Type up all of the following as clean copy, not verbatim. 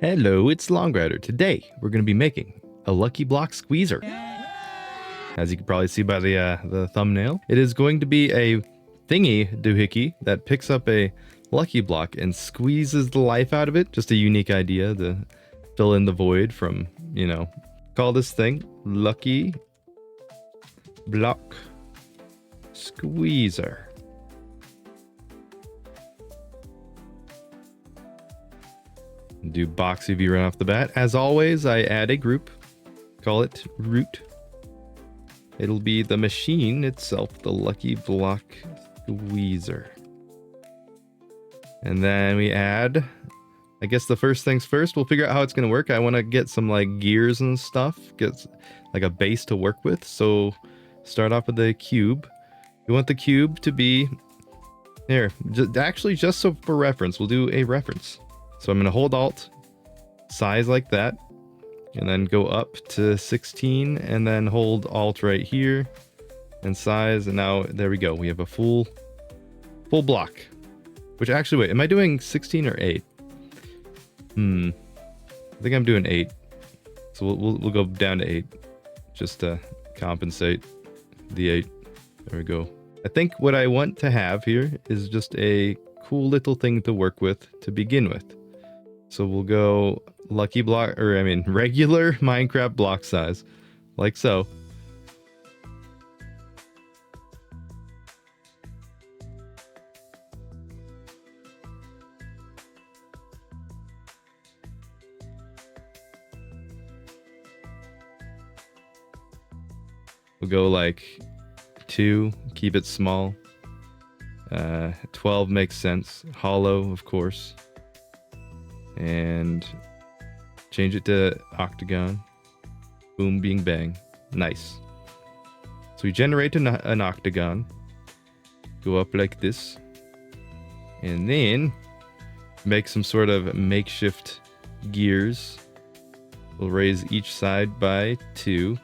Hello, it's Longridr. Today, we're going to be making a lucky block squeezer. As you can probably see by the thumbnail, it is going to be a thingy doohickey that picks up a lucky block and squeezes the life out of it. Just a unique idea to fill in the void from, call this thing Lucky Block Squeezer. Do boxy view right off the bat. As always, I add a group, call it root. It'll be the machine itself, the lucky block squeezer. And then we add, I guess the first things first, we'll figure out how it's going to work. I want to get some like gears and stuff, get like a base to work with. So start off with the cube. We want the cube to be here. Just so for reference, we'll do a reference. So I'm going to hold Alt, size like that, and then go up to 16, and then hold Alt right here, and size, and now there we go. We have a full block. Which actually, wait, am I doing 16 or 8? I think I'm doing 8. So we'll go down to 8, just to compensate the 8. There we go. I think what I want to have here is just a cool little thing to work with to begin with. So we'll go regular Minecraft block size, like so. We'll go like 2, keep it small. 12 makes sense. Hollow, of course. And change it to octagon. Boom, bing, bang. Nice. So we generate an octagon. Go up like this. And then make some sort of makeshift gears. We'll raise each side by 2.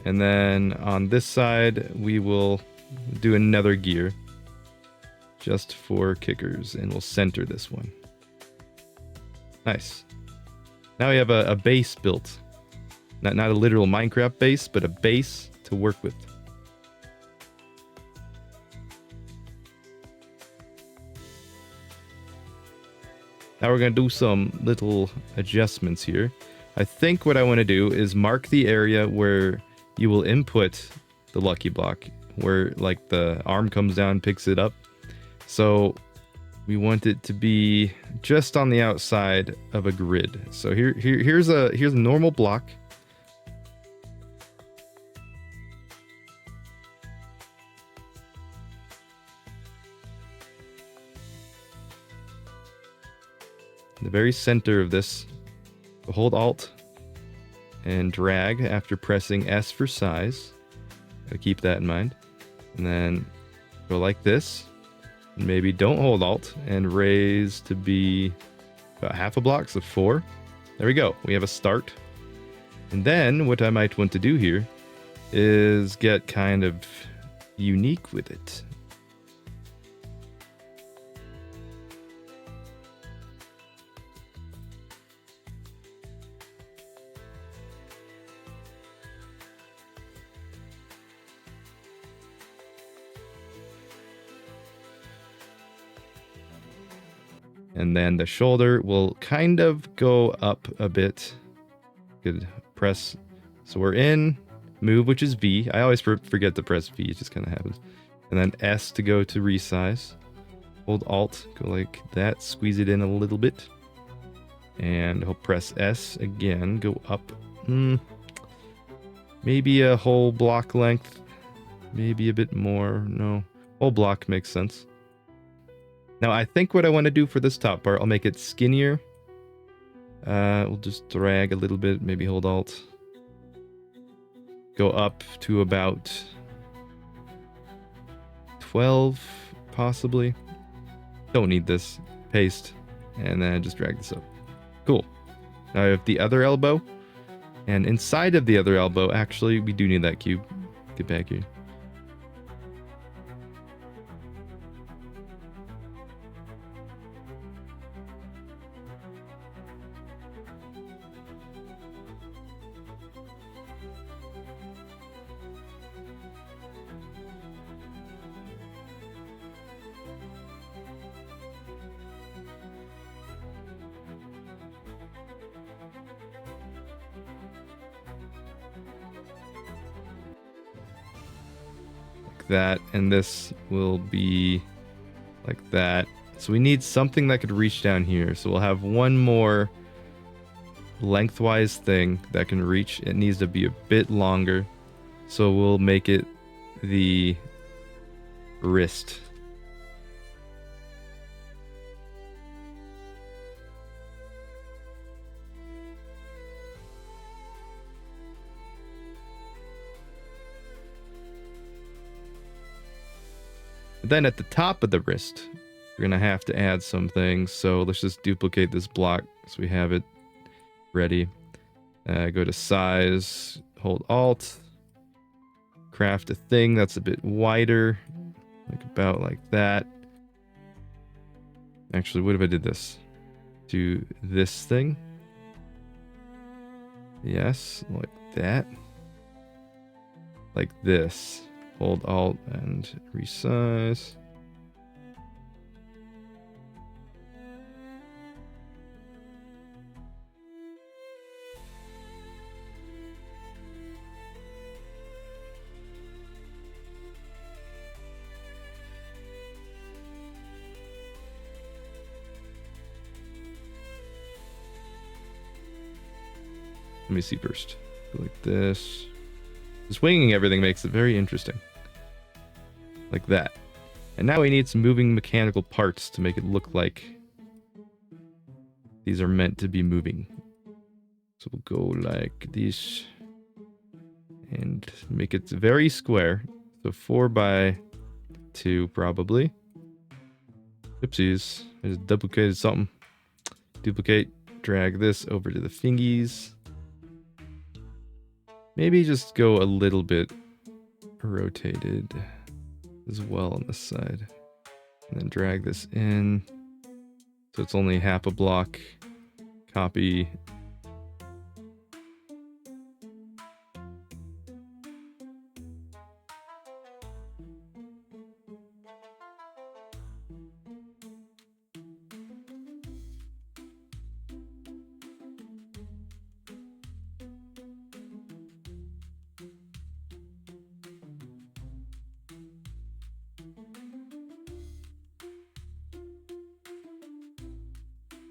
And then on this side, we will do another gear just for kickers, and we'll center this one. Nice. Now we have a base built. Not a literal Minecraft base, but a base to work with. Now we're going to do some little adjustments here. I think what I want to do is mark the area where you will input the lucky block, where like the arm comes down, picks it up. So we want it to be just on the outside of a grid. So here's a normal block. In the very center of this, hold Alt and drag after pressing S for size. Gotta keep that in mind. And then go like this. And maybe don't hold Alt and raise to be about half a block, so 4. There we go. We have a start. And then what I might want to do here is get kind of unique with it. And then the shoulder will kind of go up a bit. Good. Press. So we're in. Move, which is V. I always forget to press V. It just kind of happens. And then S to go to resize. Hold Alt. Go like that. Squeeze it in a little bit. And I'll press S again. Go up. Maybe a whole block length. Maybe a bit more. No. Whole block makes sense. Now, I think what I want to do for this top part, I'll make it skinnier. We'll just drag a little bit, maybe hold Alt. Go up to about 12, possibly. Don't need this. Paste. And then just drag this up. Cool. Now I have the other elbow. And inside of the other elbow, actually, we do need that cube. Get back here. That, and this will be like that. So we need something that could reach down here. So we'll have one more lengthwise thing that can reach. It needs to be a bit longer. So we'll make it the wrist. But then at the top of the wrist, we're going to have to add some things. So let's just duplicate this block so we have it ready. Go to size, hold Alt, craft a thing that's a bit wider, like about like that. Actually, what if I did this? Do this thing. Yes, like that. Like this. Hold Alt and resize. Let me see first. Go like this. Just winging everything makes it very interesting. Like that. And now we need some moving mechanical parts to make it look like these are meant to be moving. So we'll go like this and make it very square. So 4x2 probably. Oopsies. I just duplicated something. Duplicate. Drag this over to the fingies. Maybe just go a little bit rotated as well on this side. And then drag this in. So it's only half a block. Copy.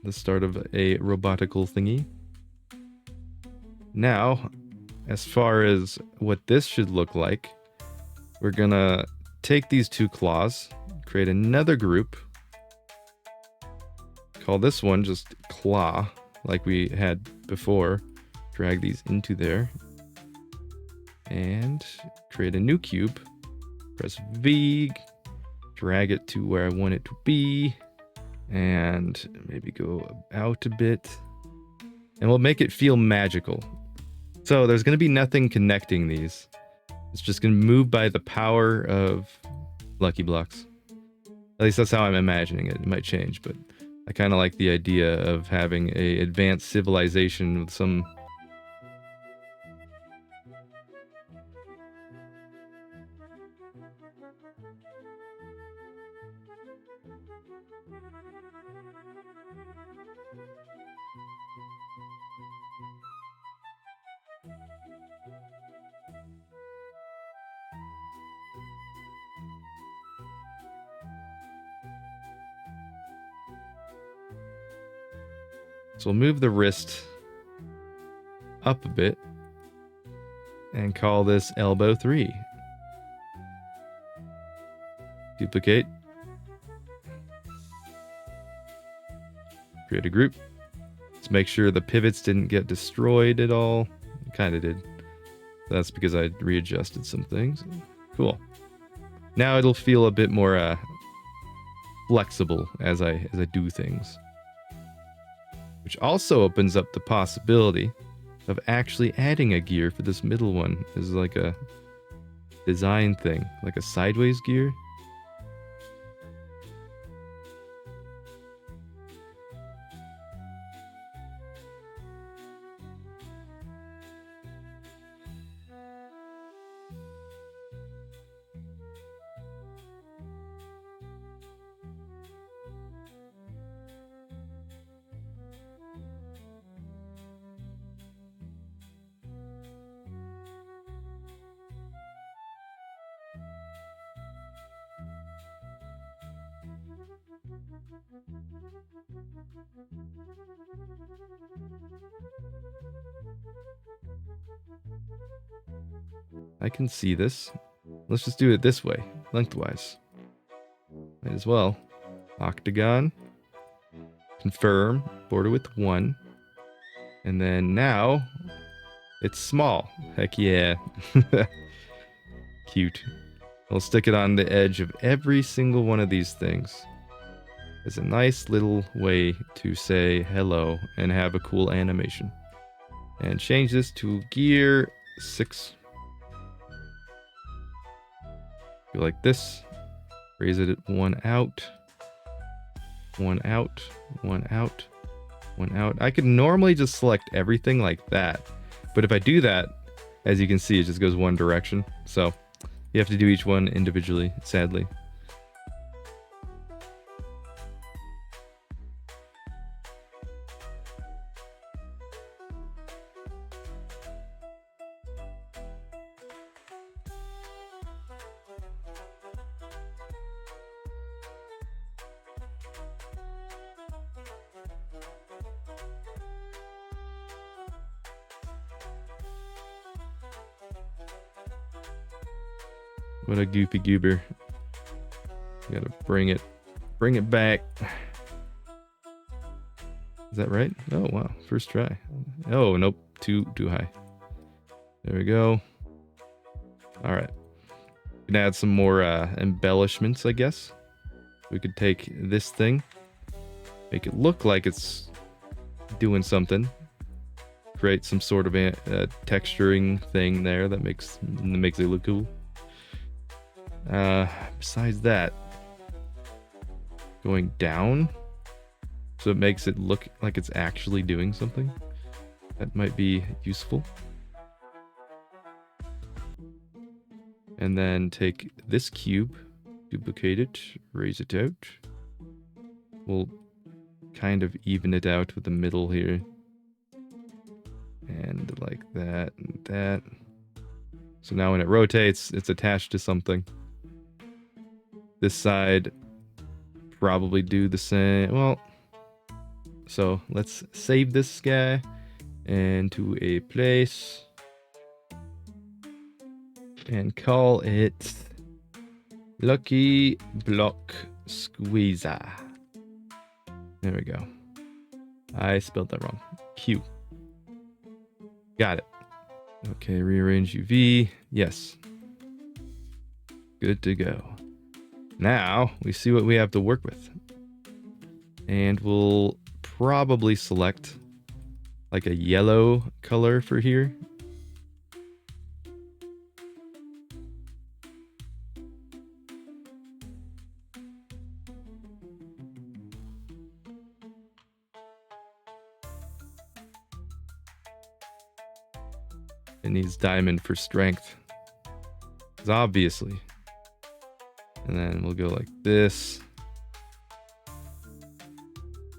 The start of a robotical thingy. Now, as far as what this should look like, we're gonna take these two claws, create another group, call this one just claw, like we had before, drag these into there, and create a new cube, press V, drag it to where I want it to be, and maybe go out a bit, and we'll make it feel magical. So there's going to be nothing connecting these. It's just going to move by the power of Lucky Blocks. At least that's how I'm imagining it. It might change, but I kind of like the idea of having a advanced civilization with some So we'll move the wrist up a bit and call this elbow 3. Duplicate. Create a group. Let's make sure the pivots didn't get destroyed at all. Kind of did. That's because I readjusted some things. Cool. Now it'll feel a bit more flexible as I do things. Which also opens up the possibility of actually adding a gear for this middle one. This is like a design thing, like a sideways gear. I can see this. Let's just do it this way, lengthwise. Might as well. Octagon. Confirm. Border with 1. And then now, it's small. Heck yeah. Cute. We'll stick it on the edge of every single one of these things. It's a nice little way to say hello and have a cool animation. And change this to gear 6. Go like this. Raise it at 1 out. 1 out. 1 out. 1 out. I could normally just select everything like that. But if I do that, as you can see, it just goes one direction. So you have to do each one individually, sadly. What a goopy goober. You gotta bring it back. Is that right? Oh, wow. First try. Oh, nope. Too high. There we go. All right. We can add some more embellishments, I guess. We could take this thing, make it look like it's doing something. Create some sort of a texturing thing there that makes it look cool. Besides that, going down so it makes it look like it's actually doing something. That might be useful. And then take this cube, duplicate it, raise it out. We'll kind of even it out with the middle here. And like that and that. So now when it rotates, it's attached to something. This side probably do the same. Well, so let's save this guy into a place and call it Lucky Block Squeezer. There we go. I spelled that wrong. Q. Got it. Okay, rearrange UV. Yes. Good to go. Now we see what we have to work with. And we'll probably select like a yellow color for here. It needs diamond for strength. 'Cause obviously. And then we'll go like this.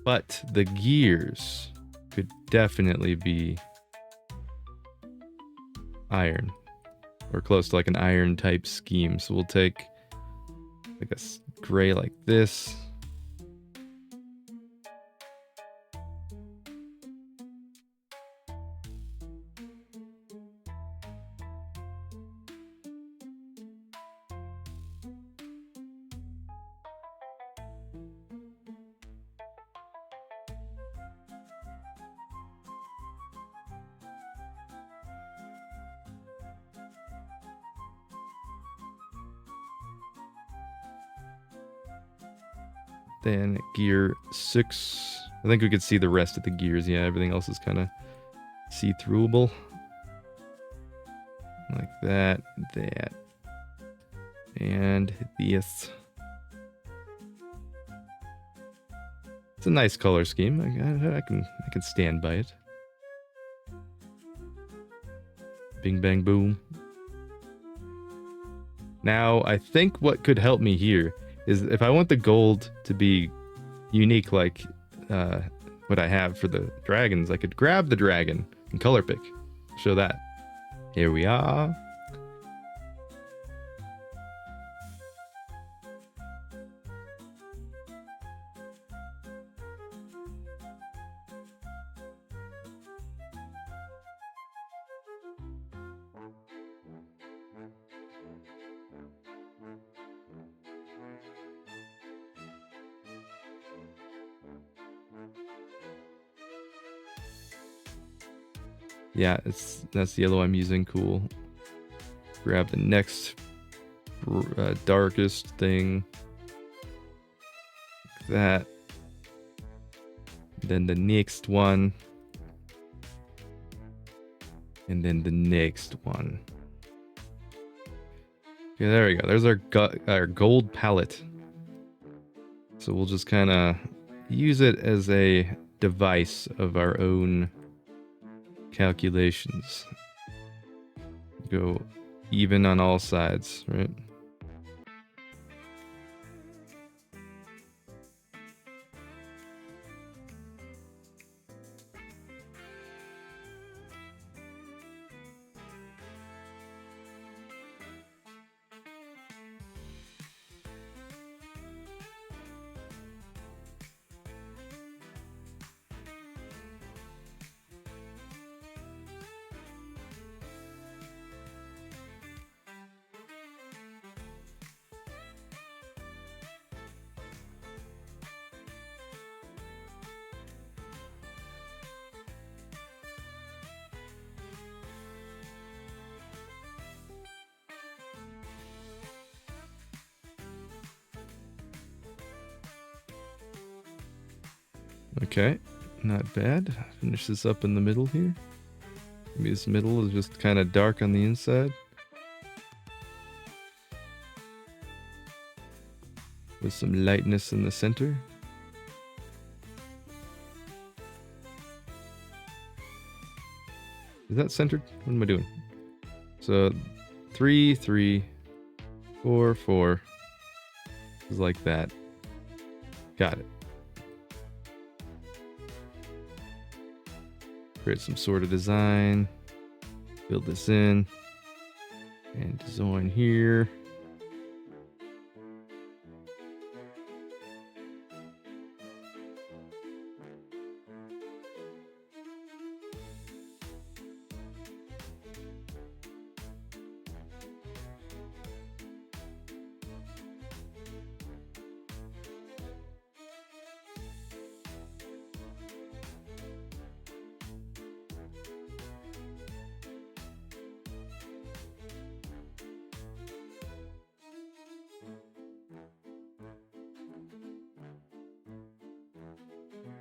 But the gears could definitely be iron. Or close to like an iron type scheme. So we'll take like a gray like this. Then gear 6. I think we could see the rest of the gears. Yeah, everything else is kind of see-throughable. Like that, that, and this. It's a nice color scheme. I can stand by it. Bing, bang, boom. Now, I think what could help me here is if I want the gold to be unique like what I have for the dragons, I could grab the dragon and color pick. Show that. Here we are. Yeah, that's the yellow I'm using. Cool. Grab the next darkest thing. Like that. Then the next one. And then the next one. Okay, there we go. There's our gold palette. So we'll just kind of use it as a device of our own calculations. Go even on all sides, right? Okay, not bad. Finish this up in the middle here. Maybe this middle is just kind of dark on the inside. With some lightness in the center. Is that centered? What am I doing? So 3, 3, 4, 4. Is like that. Got it. Create some sort of design. Build this in. And design here.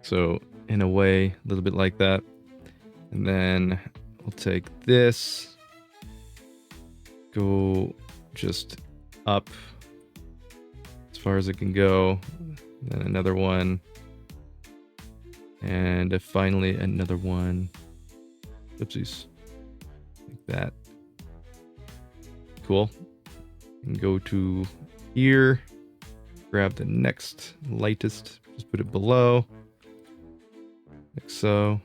So in a way, a little bit like that. And then we'll take this, go just up as far as it can go. Then another one. And finally another one. Oopsies. Like that. Cool. And go to here. Grab the next lightest. Just put it below. Like so.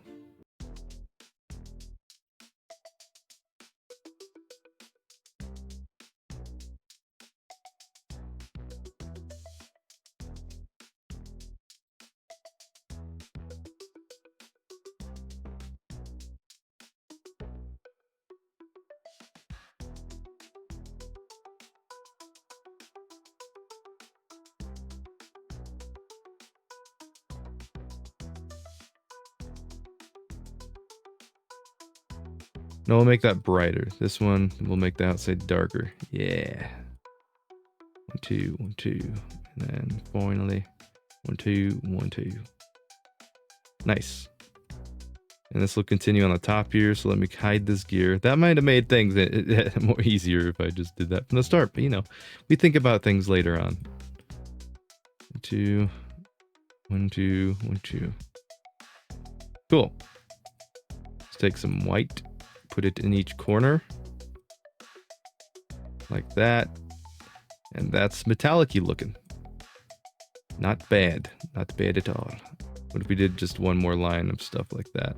No, we'll make that brighter. This one, we'll make the outside darker. Yeah. 1, 2, 1, 2. And then finally, 1, 2, 1, 2. Nice. And this will continue on the top here, so let me hide this gear. That might have made things more easier if I just did that from the start, but you know, we think about things later on. 1, 2, 1, 2, 1, 2. Cool. Let's take some white, put it in each corner. Like that. And that's metallic-y looking. Not bad. Not bad at all. What if we did just one more line of stuff like that?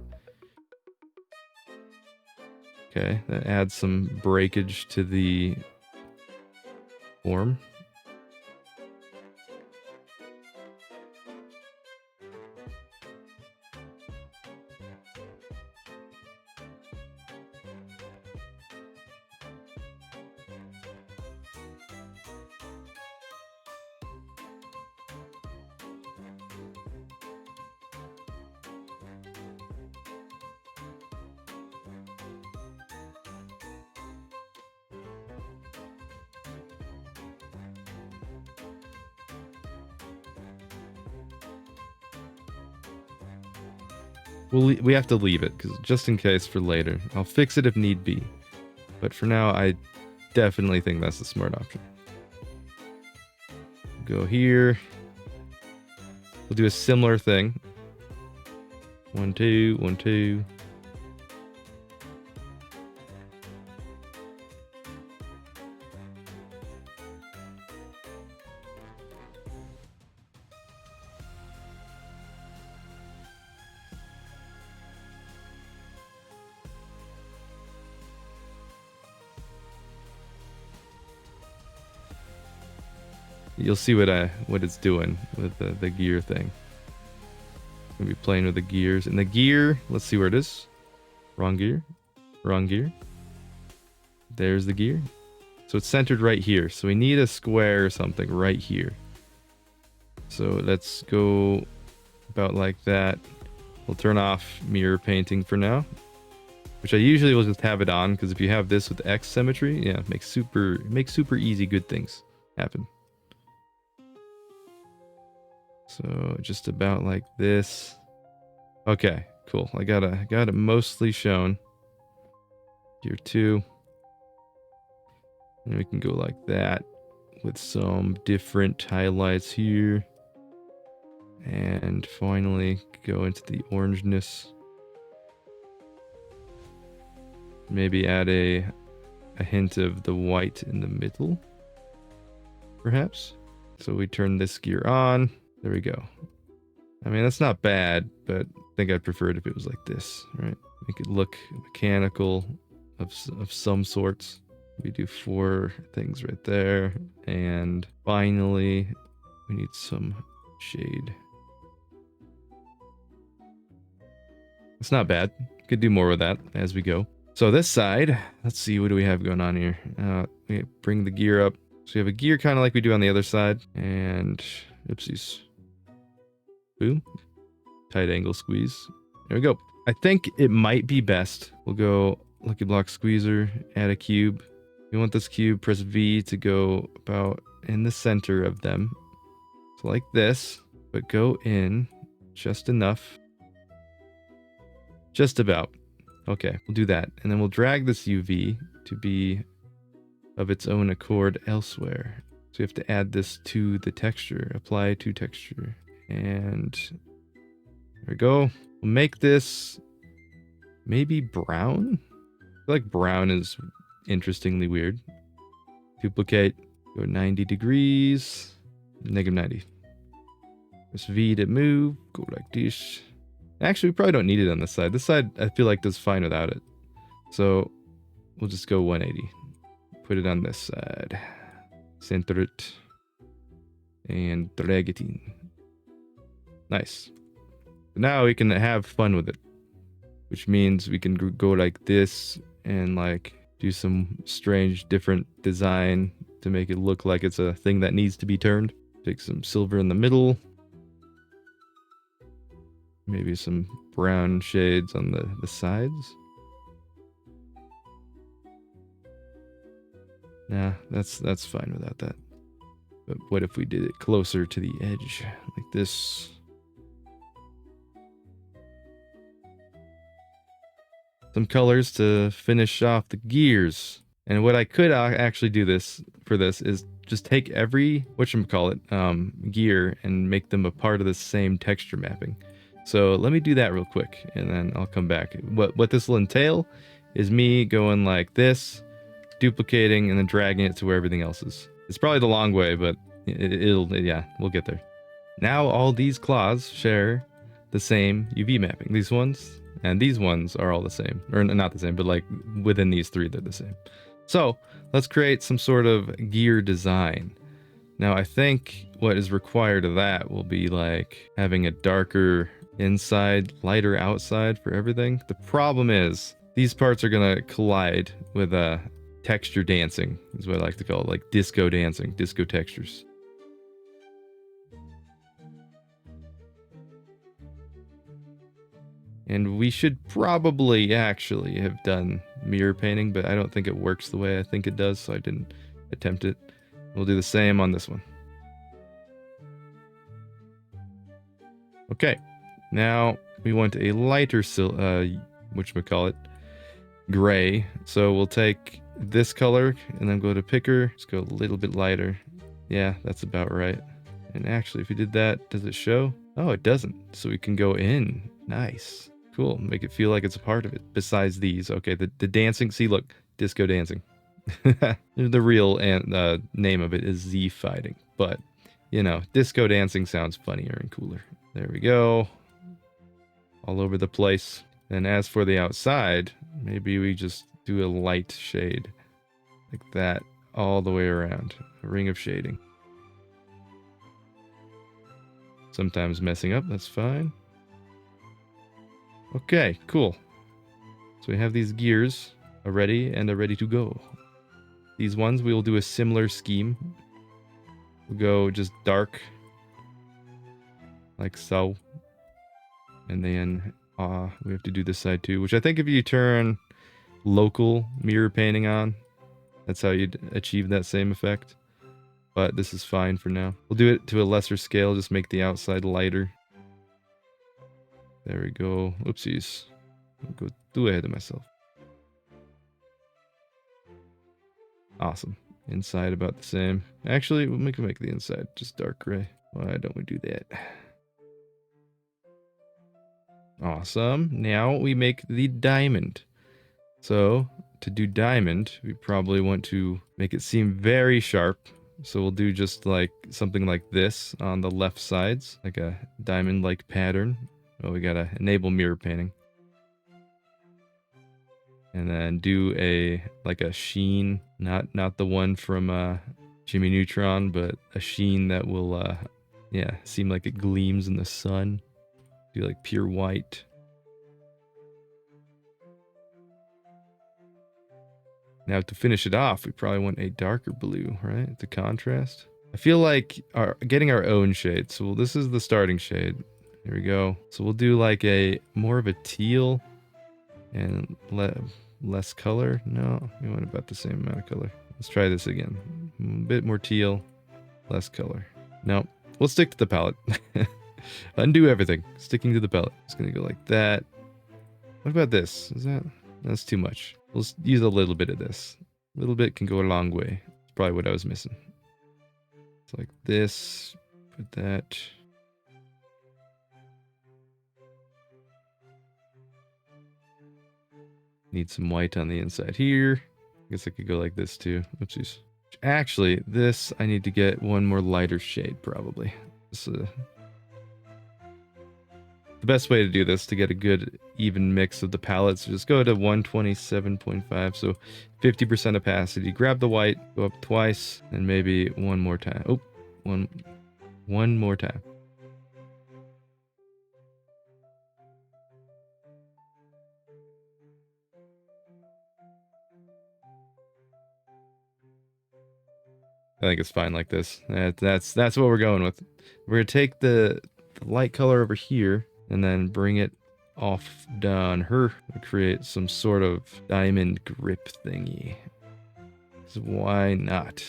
Okay, that adds some breakage to the form. We have to leave it, because just in case for later. I'll fix it if need be. But for now, I definitely think that's the smart option. Go here. We'll do a similar thing. 1, 2, 1, 2. You'll see what it's doing with the gear thing. I'm gonna be playing with the gears. And the gear, let's see where it is. Wrong gear. Wrong gear. There's the gear. So it's centered right here. So we need a square or something right here. So let's go about like that. We'll turn off mirror painting for now. Which I usually will just have it on, because if you have this with X symmetry, yeah, it makes super easy good things happen. So just about like this. Okay, cool. I got it mostly shown. Here too. And we can go like that with some different highlights here. And finally go into the orangeness. Maybe add a hint of the white in the middle, perhaps. So we turn this gear on. There we go. I mean, that's not bad, but I think I'd prefer it if it was like this, right? Make it look mechanical of some sorts. We do 4 things right there. And finally, we need some shade. It's not bad. Could do more with that as we go. So this side, let's see, what do we have going on here? We bring the gear up. So we have a gear kind of like we do on the other side. And, oopsies. Boom. Tight angle squeeze. There we go. I think it might be best. We'll go Lucky Block Squeezer, add a cube. You want this cube, press V to go about in the center of them. So like this, but go in just enough. Just about. Okay, we'll do that. And then we'll drag this UV to be of its own accord elsewhere. So we have to add this to the texture. Apply to texture. And there we go. We'll make this maybe brown. I feel like brown is interestingly weird. Duplicate. Go 90 degrees. Negative 90. Press V to move. Go like this. Actually, we probably don't need it on this side. This side, I feel like, does fine without it. So we'll just go 180. Put it on this side. Center it. And drag it in. Nice. Now we can have fun with it. Which means we can go like this and like do some strange different design to make it look like it's a thing that needs to be turned. Take some silver in the middle. Maybe some brown shades on the sides. Nah, that's fine without that. But what if we did it closer to the edge, like this? Some colors to finish off the gears. And what I could actually do this is just take every whatchamacallit gear and make them a part of the same texture mapping. So let me do that real quick, and then I'll come back. What this will entail is me going like this, duplicating, and then dragging it to where everything else is. It's probably the long way, but yeah, we'll get there. Now all these claws share the same UV mapping. These ones and these ones are all the same, or not the same, but like within these three, they're the same. So let's create some sort of gear design. Now I think what is required of that will be like having a darker inside, lighter outside for everything. The problem is these parts are gonna collide with texture dancing, is what I like to call it, like disco dancing, disco textures. And we should probably actually have done mirror painting, but I don't think it works the way I think it does, so I didn't attempt it. We'll do the same on this one. Okay, now we want a lighter whatchamacallit, gray. So we'll take this color and then go to picker. Let's go a little bit lighter. Yeah, that's about right. And actually, if we did that, does it show? Oh, it doesn't. So we can go in. Nice. Cool. Make it feel like it's a part of it. Besides these. Okay, the dancing. See, look. Disco dancing. The real name of it is Z fighting. But, you know, disco dancing sounds funnier and cooler. There we go. All over the place. And as for the outside, maybe we just do a light shade. Like that. All the way around. A ring of shading. Sometimes messing up. That's fine. Okay, cool. So we have these gears already and they're ready to go. These ones, we will do a similar scheme. We'll go just dark, like so. And then we have to do this side too, which I think if you turn local mirror painting on, that's how you'd achieve that same effect. But this is fine for now. We'll do it to a lesser scale, just make the outside lighter. There we go. Oopsies. I'll go too ahead of myself. Awesome. Inside about the same. Actually, we can make the inside just dark gray. Why don't we do that? Awesome. Now we make the diamond. So to do diamond, we probably want to make it seem very sharp. So we'll do just like something like this on the left sides, like a diamond-like pattern. Oh, we gotta enable mirror painting. And then do a sheen, not the one from Jimmy Neutron, but a sheen that will yeah, seem like it gleams in the sun. Do like pure white. Now to finish it off, we probably want a darker blue, right? To contrast. I feel like getting our own shade. So this is the starting shade. Here we go. So we'll do like more of a teal and less color. No, we want about the same amount of color. Let's try this again. A bit more teal, less color. No, we'll stick to the palette. Undo everything. Sticking to the palette. It's gonna go like that. What about this? That's too much. We'll use a little bit of this. A little bit can go a long way. It's probably what I was missing. It's like this. Put that. Need some white on the inside here. I guess I could go like this too. Oopsies. Actually, this I need to get one more lighter shade probably. The best way to do this to get a good even mix of the palettes, just go to 127.5, so 50% opacity. Grab the white, go up twice, and maybe one more time. Oh, one more time. I think it's fine like this. That's what we're going with. We're gonna take the light color over here and then bring it off down her to create some sort of diamond grip thingy. So why not?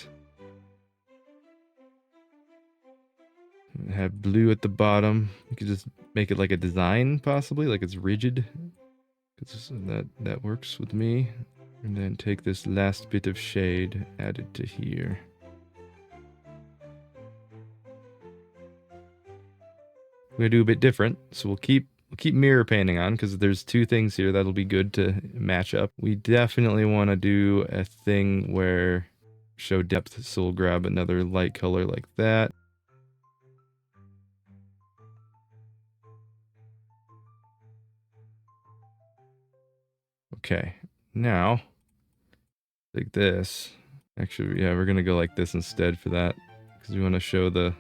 Have blue at the bottom. You could just make it like a design, possibly, like it's rigid. Because that works with me. And then take this last bit of shade, add it to here. We're gonna do a bit different, so we'll keep mirror painting on because there's two things here that'll be good to match up. We definitely want to do a thing where show depth, so we'll grab another light color like that. Okay, now take this. Actually, yeah, we're gonna go like this instead for that because we want to show the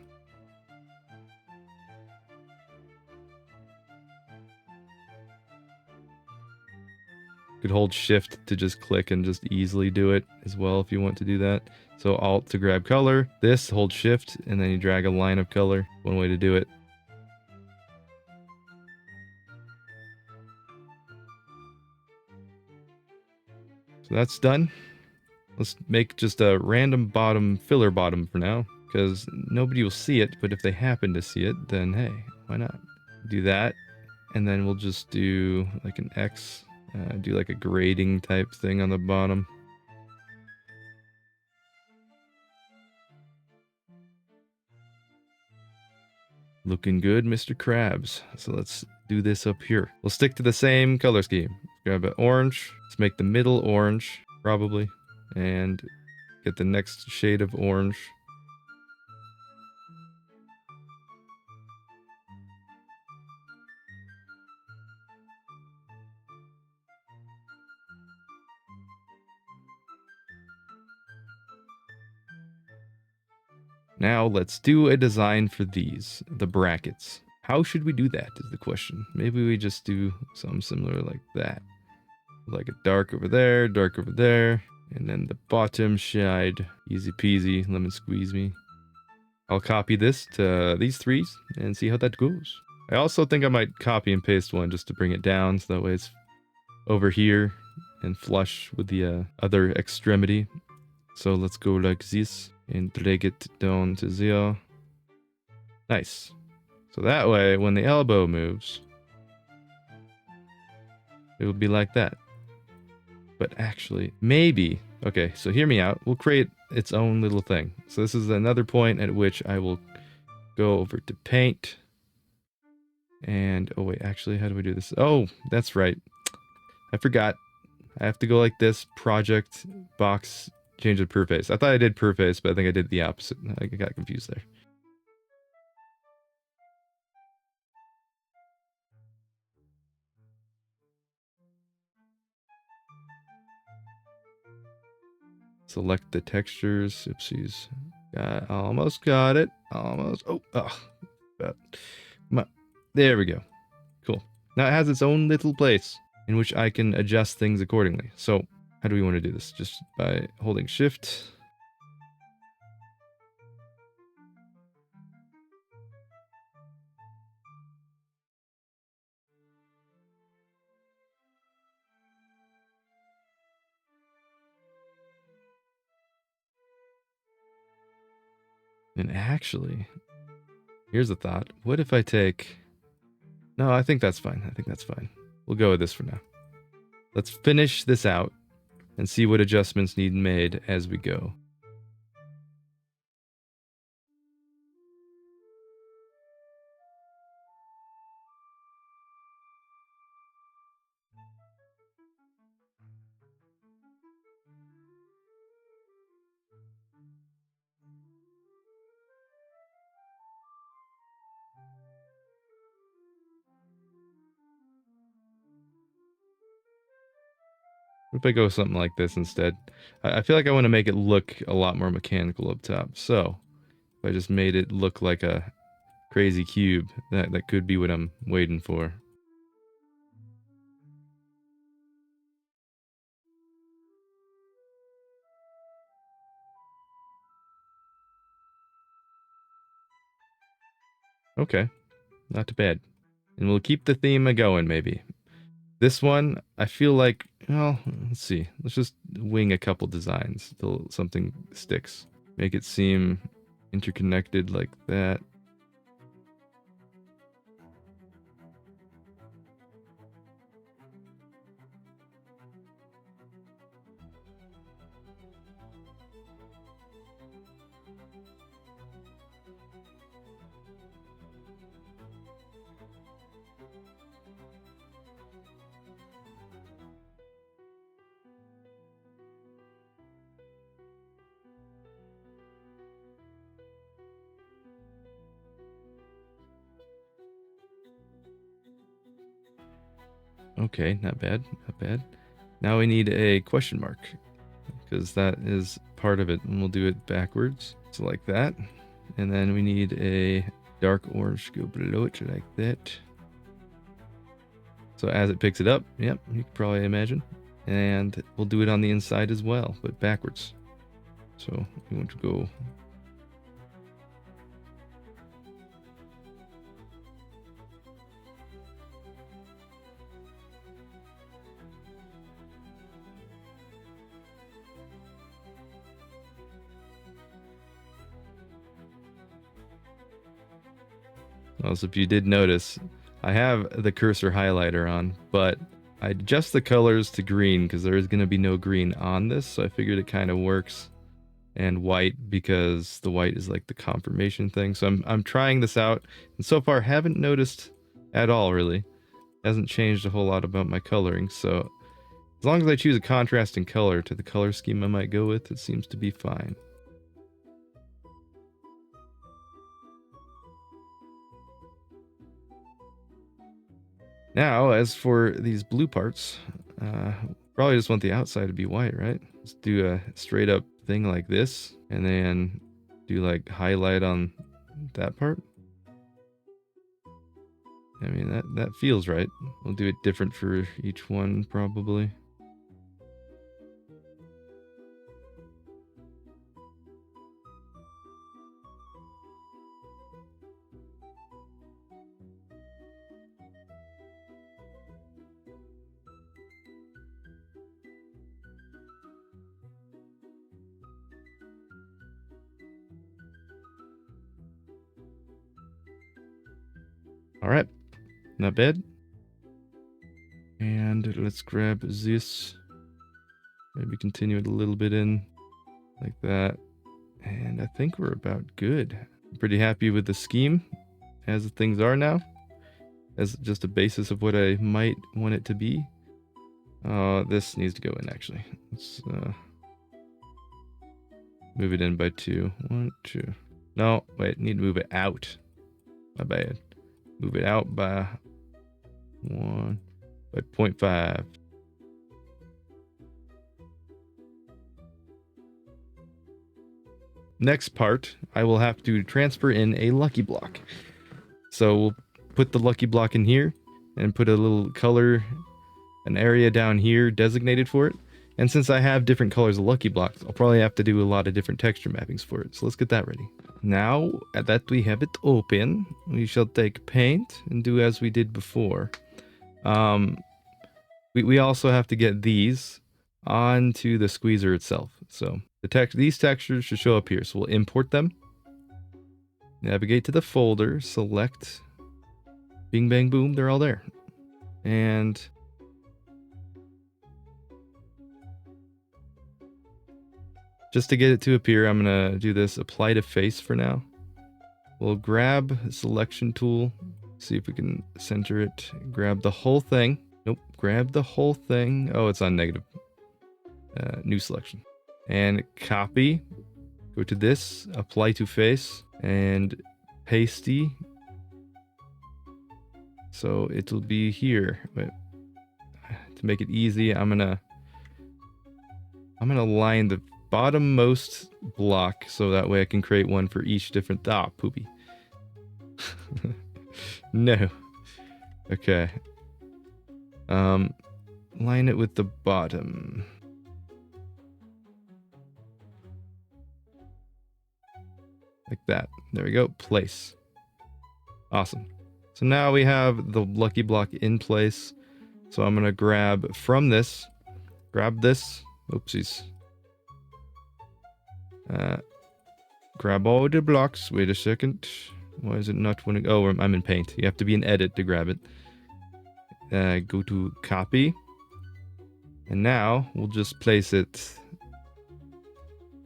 could hold shift to just click and just easily do it as well if you want to do that. So alt to grab color, this hold shift, and then you drag a line of color. One way to do it. So that's done. Let's make just a random bottom, filler bottom for now, because nobody will see it, but if they happen to see it, then hey, why not? Do that, and then we'll just do like an X, do like a grading type thing on the bottom. Looking good, Mr. Krabs. So let's do this up here. We'll stick to the same color scheme. Grab an orange. Let's make the middle orange, probably. And get the next shade of orange. Now let's do a design for these, the brackets. How should we do that is the question. Maybe we just do something similar like that. Like a dark over there, and then the bottom side, easy peasy, lemon squeeze me. I'll copy this to these threes and see how that goes. I also think I might copy and paste one just to bring it down so that way it's over here and flush with the other extremity. So let's go like this and drag it down to zero. Nice. So that way, when the elbow moves, it will be like that. But actually, maybe... Okay, so hear me out. We'll create its own little thing. So this is another point at which I will go over to paint. And, oh wait, actually, how do we do this? Oh, that's right. I forgot. I have to go like this, project, box, change the per face. I thought I did per face, but I think I did the opposite. I got confused there. Select the textures. Oopsies. Almost got it. Almost. Oh, come on. There we go. Cool. Now it has its own little place in which I can adjust things accordingly. So how do we want to do this? Just by holding shift. And actually, here's a thought. What if I take... No, I think that's fine. I think that's fine. We'll go with this for now. Let's finish this out and see what adjustments need made as we go. What if I go something like this instead? I feel like I want to make it look a lot more mechanical up top. So if I just made it look like a crazy cube, that could be what I'm waiting for. Okay, not too bad. And we'll keep the theme going, maybe. This one, I feel like, well, let's see. Let's just wing a couple designs till something sticks. Make it seem interconnected like that. Okay, not bad, not bad. Now we need a question mark, because that is part of it, and we'll do it backwards. So like that. And then we need a dark orange to go below it like that. So as it picks it up, yep, you can probably imagine. And we'll do it on the inside as well, but backwards. So we want to go... Also, if you did notice, I have the cursor highlighter on, but I adjust the colors to green because there is going to be no green on this, so I figured it kind of works. And white because the white is like the confirmation thing. So I'm trying this out, and so far haven't noticed at all really. Hasn't changed a whole lot about my coloring, so as long as I choose a contrasting color to the color scheme I might go with, it seems to be fine. Now, as for these blue parts, probably just want the outside to be white, right? Let's do a straight up thing like this, and then do like highlight on that part. I mean, that feels right. We'll do it different for each one, probably. All right, not bad. And let's grab this. Maybe continue it a little bit in like that. And I think we're about good. I'm pretty happy with the scheme as things are now, as just a basis of what I might want it to be. This needs to go in actually. Let's move it in by 2. 1, 2. No, wait, need to move it out. My bad. Move it out by 1, by 0.5. Next part, I will have to transfer in a lucky block. So we'll put the lucky block in here and put a little color, an area down here designated for it. And since I have different colors of lucky blocks, I'll probably have to do a lot of different texture mappings for it. So let's get that ready. Now that we have it open, we shall take paint and do as we did before. We also have to get these onto the squeezer itself. So these textures should show up here. So we'll import them. Navigate to the folder, select, bing bang boom, they're all there. And just to get it to appear, I'm gonna do this apply to face for now. We'll grab a selection tool, see if we can center it, grab the whole thing. Nope, grab the whole thing. Oh, it's on negative. New selection. And copy, go to this, apply to face, and pasty. So it'll be here. Wait. To make it easy, I'm gonna line the bottommost block so that way I can create one for each different... Ah, poopy. No. Okay. Line it with the bottom. Like that. There we go. Place. Awesome. So now we have the lucky block in place. So I'm going to grab from this. Grab this. Oopsies. Grab all the blocks. Wait a second. Why is it not wanting... Oh, I'm in paint. You have to be in edit to grab it. Go to copy. And now we'll just place it...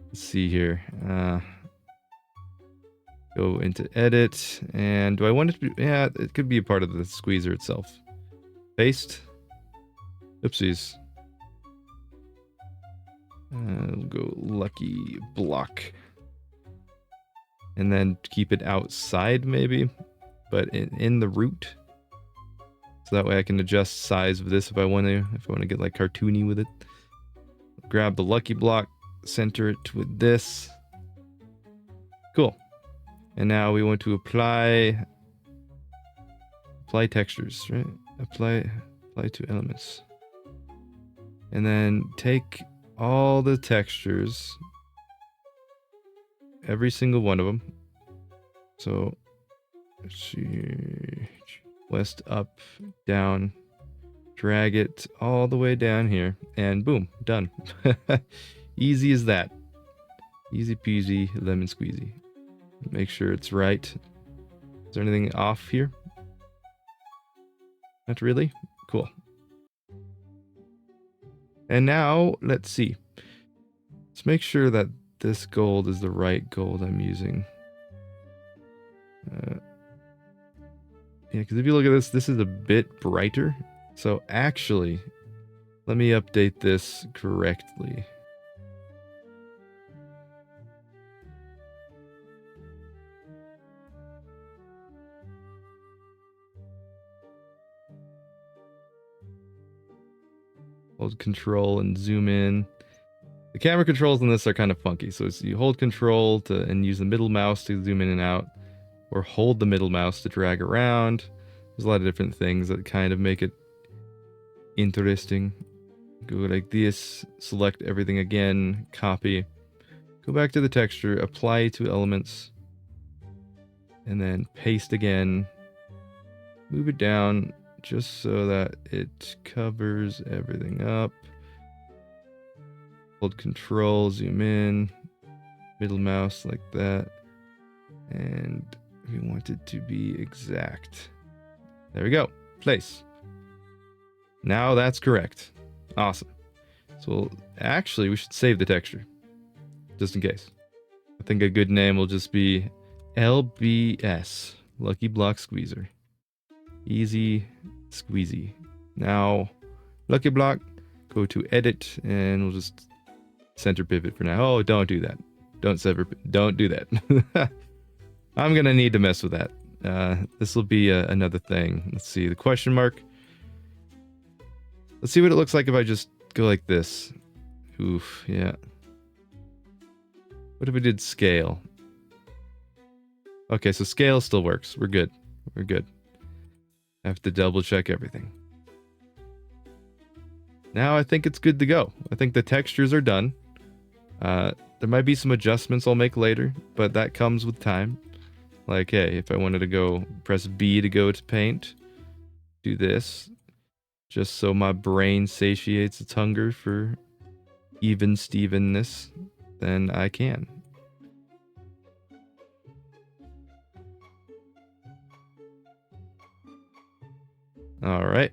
Let's see here. Go into edit, and do I want it to be, yeah, it could be a part of the squeezer itself. Paste. Oopsies. We'll go lucky block. And then keep it outside maybe, but in the root. So that way I can adjust size of this if I want to get like cartoony with it. Grab the lucky block, center it with this. Cool. And now we want to apply textures, right? Apply to elements. And then take all the textures, every single one of them. So let's see, west, up, down, drag it all the way down here, and boom, done. Easy as that. Easy peasy, lemon squeezy. Make sure it's right. Is there anything off here? Not really? Cool. And now, let's see. Let's make sure that this gold is the right gold I'm using. Yeah, because if you look at this, this is a bit brighter. So actually, let me update this correctly. Hold control and zoom in. The camera controls on this are kind of funky. So you hold control and use the middle mouse to zoom in and out, or hold the middle mouse to drag around. There's a lot of different things that kind of make it interesting. Go like this, select everything again, copy, go back to the texture, apply to elements, and then paste again. Move it down just so that it covers everything up. Hold control, zoom in, middle mouse like that. And we want it to be exact. There we go. Place. Now that's correct. Awesome. So actually we should save the texture, just in case. I think a good name will just be LBS, Lucky Block Squeezer. Easy squeezy. Now, Lucky Block, go to edit, and we'll just center pivot for now. Oh, don't do that. Don't do that. I'm gonna need to mess with that. This will be another thing. Let's see, the question mark. Let's see what it looks like if I just go like this. Oof, yeah. What if we did scale? Okay, so scale still works. We're good. We're good. I have to double check everything. Now I think it's good to go. I think the textures are done. There might be some adjustments I'll make later, but that comes with time. Like, hey, if I wanted to go press B to go to paint, do this, just so my brain satiates its hunger for even Stevenness, then I can. All right.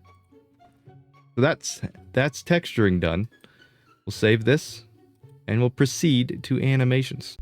So that's texturing done. We'll save this and we'll proceed to animations.